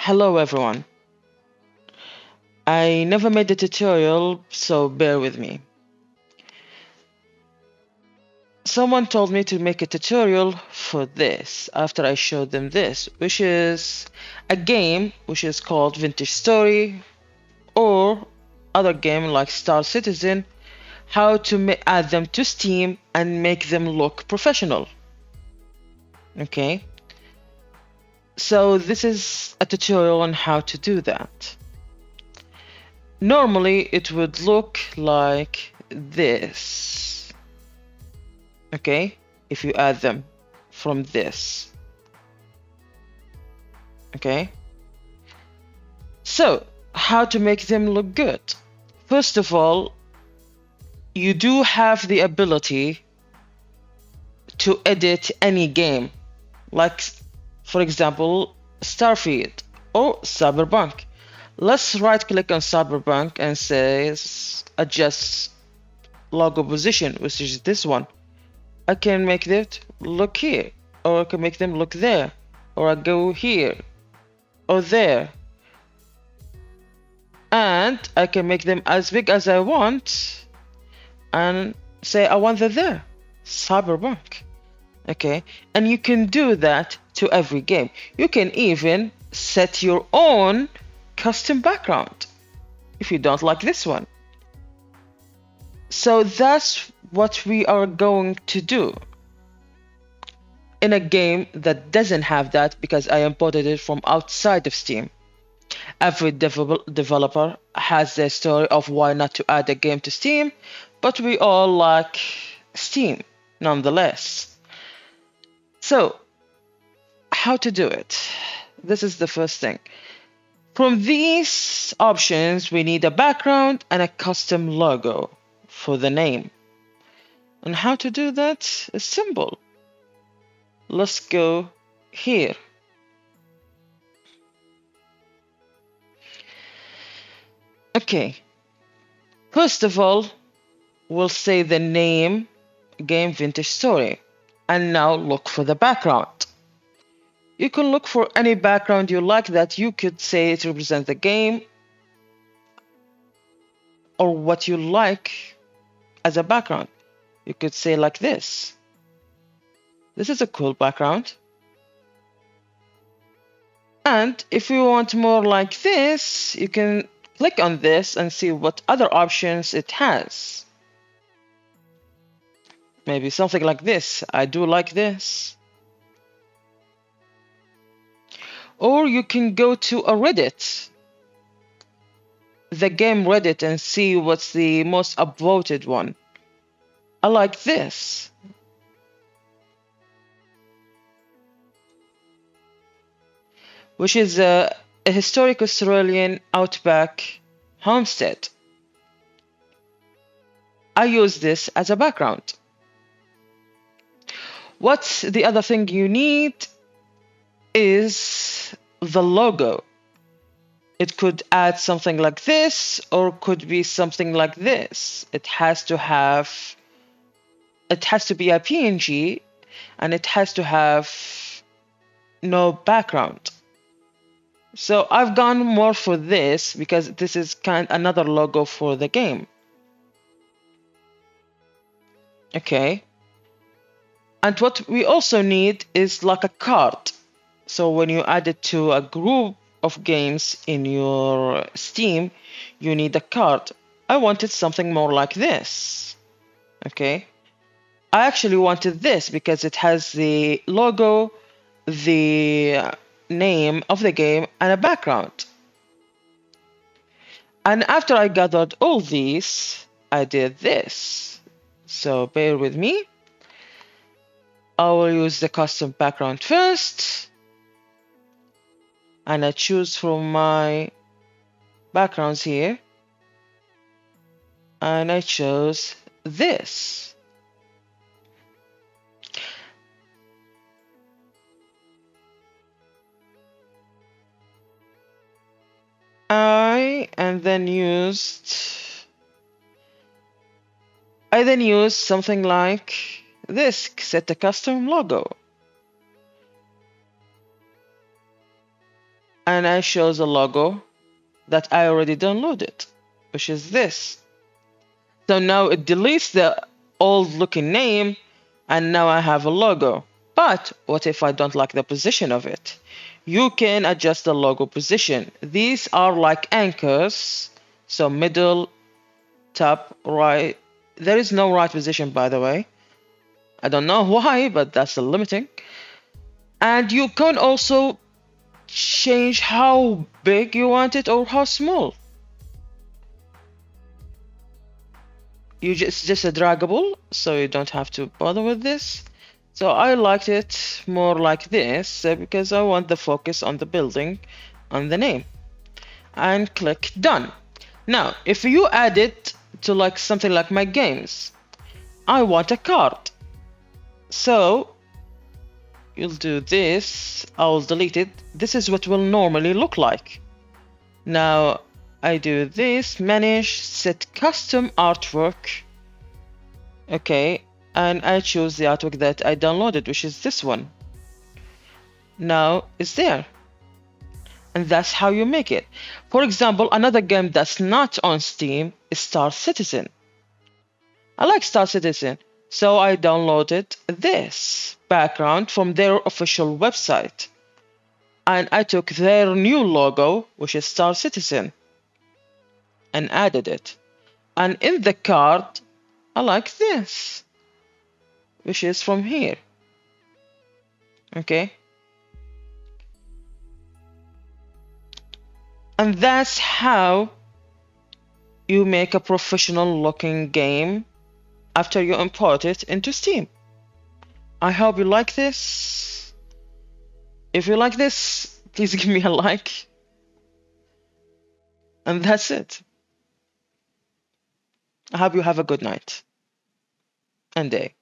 Hello everyone. I never made a tutorial, so bear with me. Someone told me to make a tutorial for this after I showed them this, which is a game which is called Vintage Story or other game like Star Citizen, how to add them to Steam and make them look professional. Okay, so this is a tutorial on how to do that. Normally it would look like this, okay, if you add them from this, okay. So how to make them look good? First of all, you do have the ability to edit any game, like for example Starfield or Cyberpunk. Let's right click on Cyberpunk and say adjust logo position, which is this one. I can make it look here, or I can make them look there, or I go here or there, and I can make them as big as I want and say I want them there. Cyberpunk. Okay, and you can do that to every game. You can even set your own custom background if you don't like this one. So that's what we are going to do in a game that doesn't have that, because I imported it from outside of Steam. Every developer has their story of why not to add a game to Steam, but we all like Steam nonetheless. So how to do it? This is the first thing. From these options, we need a background and a custom logo for the name. And how to do that is simple. Let's go here. Okay. First of all, we'll say the name Game Vintage Story. And now look for the background. You can look for any background you like that you could say it represents the game or what you like as a background. You could say like this. This is a cool background. And if you want more like this, you can click on this and see what other options it has. Maybe something like this. I do like this. Or you can go to a Reddit, the game Reddit, and see what's the most upvoted one. I like this. Which is a historic Australian outback homestead. I use this as a background. What's the other thing you need is the logo. It could add something like this, or could be something like this. It has to be a PNG, and it has to have no background. So I've gone more for this because this is another logo for the game. Okay. And what we also need is like a card. So when you add it to a group of games in your Steam, you need a card. I wanted something more like this. Okay. I actually wanted this because it has the logo, the name of the game, and a background. And after I gathered all these, I did this. So bear with me. I will use the custom background first. And I choose from my backgrounds here. And I chose this. I then used something like this, set a custom logo. and I chose a logo that I already downloaded, which is this. So now it deletes the old looking name, and now I have a logo. But what if I don't like the position of it? You can adjust the logo position. These are like anchors. So middle, top, right. There is no right position, by the way. I don't know why, but that's the limiting. And you can also change how big you want it or how small. It's just a draggable, so you don't have to bother with this. So I liked it more like this because I want the focus on the building, on the name, and click done. Now, if you add it to like something like my games, I want a card. So you'll do this. I'll delete it. This is what will normally look like. Now I do this, manage, set custom artwork. Okay, and I choose the artwork that I downloaded, which is this one. Now it's there. And that's how you make it. For example, another game that's not on Steam is Star Citizen. I like Star Citizen, so I downloaded this background from their official website. And I took their new logo, which is Star Citizen, and added it. And in the card, I like this, which is from here. Okay? And that's how you make a professional looking game after you import it into Steam. I hope you like this. If you like this, please give me a like. And that's it. I hope you have a good night and day.